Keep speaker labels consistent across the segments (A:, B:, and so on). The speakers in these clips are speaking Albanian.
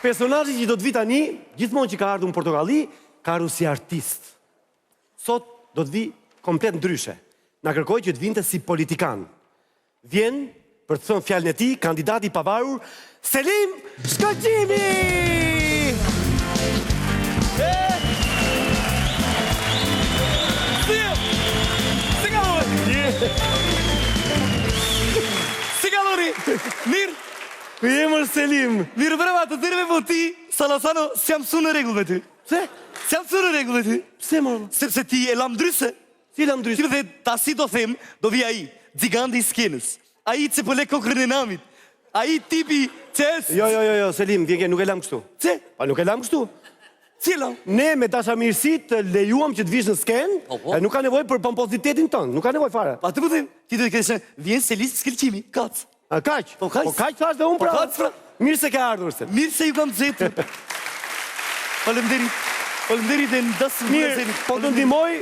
A: Personazhi që do të vi tani, gjithmonë që ka ardhur në Portokalli, ka ardhur si artist. Sot do të vi komplet ndryshe. Na kërkoi që të vinte si politikan. Vjen për të thënë fjalën e tij, kandidati i pavarur, Selim Shkëlqimi!
B: Si kalori? Mirë?
A: Ku jemër Selim?
B: Mirë breva, të tërë me po ti, Salasano, si jam su në regull me ty.
A: Pse?
B: Si jam su në regull me ty.
A: Pse morë?
B: Sepse ti e lam ndryshe.
A: Si lam ndryshe?
B: Ti me dhe, ta si do them, do vi aji, gjigandi i skenës. Aji që pële kokrën e namit. Aji tipi që esë.
A: Jo, Selim, vjen ke, nuk e lam kështu.
B: Ce?
A: Pa nuk e lam kështu.
B: Cila?
A: Ne me dashamirësi të lejuam që të vish në skenë, e nuk ka nevojë për pompozitetin tonë, nuk ka nevojë fare.
B: Pa të më them, ti do të kërëshë, vjen Selim Shkëlqimi, kac.
A: A kaq?
B: Po kaq
A: thash dhe unë pra.
B: Po kaq pra.
A: Mirë se ke ardhur se.
B: Mirë se ju kam zetur. Faleminderit. Faleminderit dhe ndasëm.
A: Mirë, po të ndihmoj,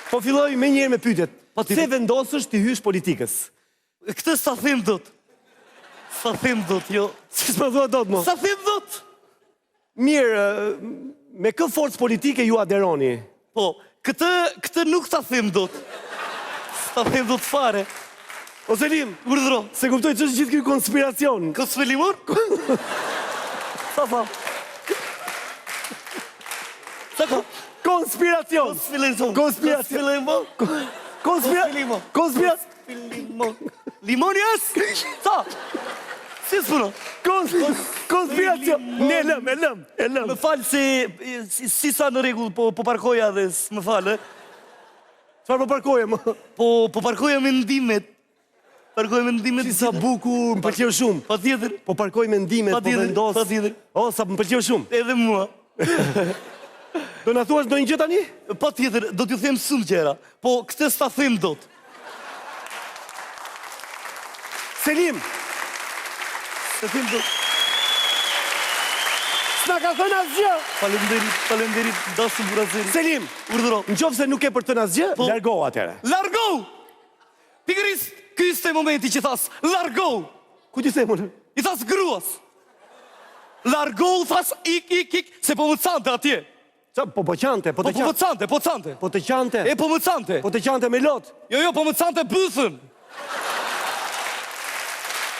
A: po filloj me njëherë me pyetjet. Pse vendosësh ti hysh politikës?
B: Këtë sa them dot. Sa them dot, jo.
A: Si s'më thua dot mo?
B: Sa them dot?
A: Mirë, me kë forcë politike ju aderoni?
B: Po, këtë nuk ta them dot. Sa them dot fare.
A: O Selim,
B: urdhro.
A: Se kuptoj që është gjithë ky konspiracion.
B: Konspirimor? Sa fa? Sa ka?
A: Konspiracion. Konspiracion.
B: Limonias? Sa? Si s'puno?
A: Konspiracion. Ne e lëm.
B: Më falë se si sa në regull po parkoja dhe më falë.
A: Çfarë po parkoje më?
B: Po parkoja me ndimet. Parkoj me ndimet.
A: Si sa bukur, më pëlqeu shumë.
B: Pa tjetër.
A: Po parkoj me ndimet, po vendos.
B: Pa tjetër.
A: O, sa më pëlqeu shumë.
B: Edhe mua.
A: Do na thuash ndonjë gjë tani?
B: Pa tjetër, do t'ju them shumë gjëra. Po këtë s'ta them dot.
A: Selim.
B: S'ta them dot.
A: S'na ka thënë asgjë.
B: Faleminderit, dashur burazeri.
A: Selim,
B: urdhëro.
A: Nëse nuk e për të thënë asgjë, largo atëre.
B: Largo! Pikërisht, ky ishte momenti që thas, largo!
A: Ku ti them unë?
B: I thas gruas. Largo, thas ik, se po më cante atje.
A: Qa, po qante, po të qante.
B: Po cante.
A: Po të qante.
B: E po më cante.
A: Po të qante me lot.
B: Jo, po më cante bëthën.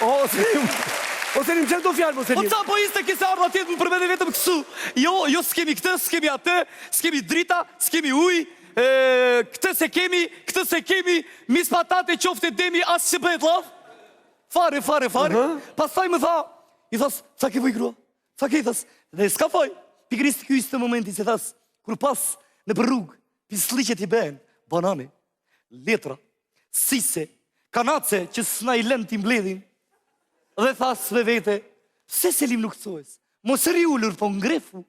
A: O, Selim, që do fjalë, Selim?
B: Po qa po ishte kise ardhë atje më përmene vetëm kësu. Jo, s'kemi këtë, s'kemi atë, s'kemi drita, s'kemi uj, këtë se kemi, mis patate qofte demi asë që bëhet laf. Fare. Pastaj më tha, i thas, sa ke vëj grua? Sa ke i thas? Dhe s'ka foj. Pikërisht ky ishte momenti që thas, kur pas në për rrugë, pisliqet i ben, banane, letra, sise, kanace që s'na i lën t'i mbledhin, dhe thas dhe vete, se Selim nuk thoes, mos ri ullur po ngrefu.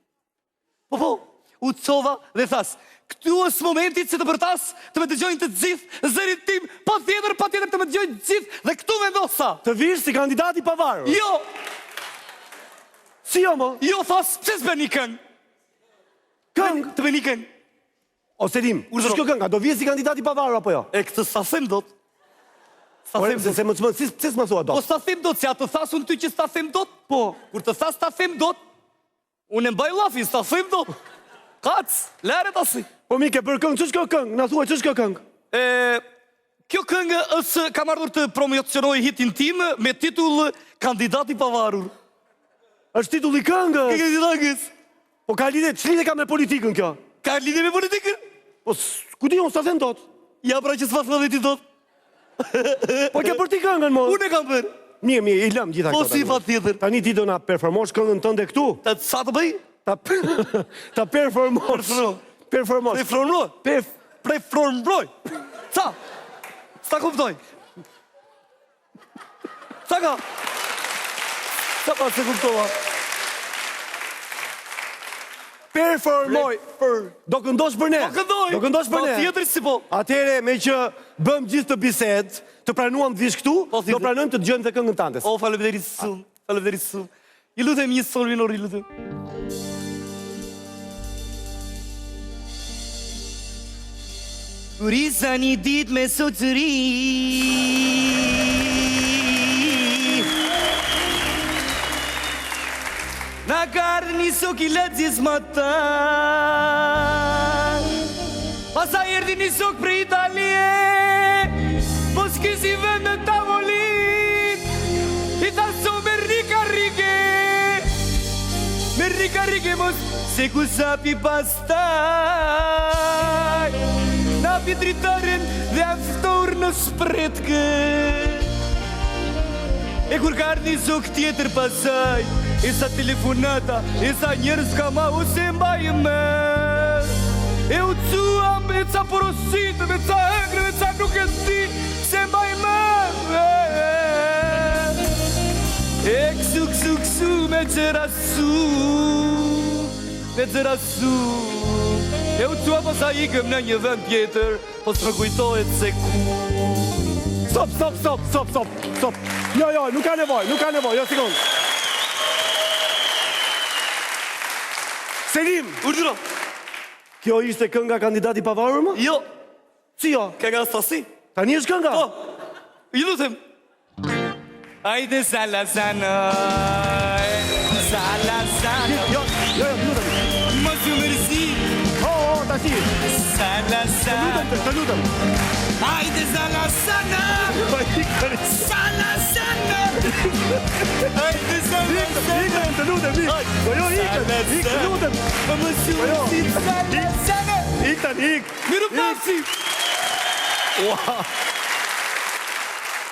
B: Po, u cova dhe thas, këtu është momentit që të përtas, të me dëgjojnë të gjithë, zërit tim, pa tjetër të me dëgjojnë të gjithë, dhe këtu vendosa.
A: Të vish si kandidati pavarur?
B: Jo!
A: Si jo, mo?
B: Jo, thas, që s'be një këngë?
A: Këngë?
B: Të be një këngë.
A: O, Selim, s'kjo këngë, do vish si kandidati pavarur, apo jo?
B: E këtë sa them dot.
A: Se s'ma thua dot?
B: Po s'ta them dot, se atë thasun ty që s'ta them dot?
A: Po.
B: Kur të thas ta them dot, unë e mbaj lafin, s'ta them dot. Kac, lere tasi.
A: Po mike, për këngë, që shko këngë? Na thua, që shko këngë?
B: Kjo këngë është kam ardhur të promocionoj hitin tim me titull Kandidati pavarur.
A: Është titulli këngës?
B: Këngës.
A: Po ka lidhe, ç'lidhe ka me politikën kjo?
B: Ka lidhe me politikën?
A: Po, ku di unë s'ta them dot?
B: Ja pra që s'fa thënë ti dot.
A: Po ke për ti këngën, mo?
B: Unë e kam bërë.
A: Mirë, i lëm gjitha këto.
B: Po si fa tjetër.
A: Tani ti do na performosh këngën tënde këtu?
B: Sa të bëj?
A: Ta performosh.
B: Performoj. Sa? Sa kuptoj? Sa ka? Sa pa se kuptova?
A: Performoj. Do këndosh për ne? Do këndosh për ne?
B: Po tjetër si po.
A: Atere, me që bëm gjithë të bised, të pranuam të vish këtu, do pranojmë të dëgjojmë të këngën tënde.
B: O, faleminderit shumë. I lutem një sol minor, i lutem. Kurisa një dit me sotëri, Na ka ardhë një sok i lexis më tan. Pasa erdi një sok për Italie, po s'kisi vend në tavolin. I tha so me rika rike mos se ku sapi pastaj. Napi dritaren dhe aftor në spretke. E kur ka ardhë një zok tjetër pasaj, e sa telefonata, e sa njerëz ka ma ose mbaj me. E u cuam, e ca porositë, me ca hëngre, me ca nuk e di, se mbaj me. E kësu, me gjerasu, E u cuam, pas a ikëm në një vend tjetër, po s'më kujtohet se ku.
A: Stop. Jo, nuk ka nevoj, jo, sekund. Selim!
B: Urdhëro.
A: Kjo ishte kënga kandidati pavarur më?
B: Jo,
A: Si jo?
B: kënga stasi.
A: Tani është kënga?
B: Po, ju lutem. Ajde Salazanoj,
A: Jo, lutem.
B: mos ju mërzi,
A: Tashi.
B: Salazan.
A: Të lutem.
B: Ajde Salazanoj, Salazanoj. Ajde Salazanoj.
A: Të lutem. Të lutem.
B: Mos ju mërzi, Salazanoj.
A: Ik.
B: Miru pafsi.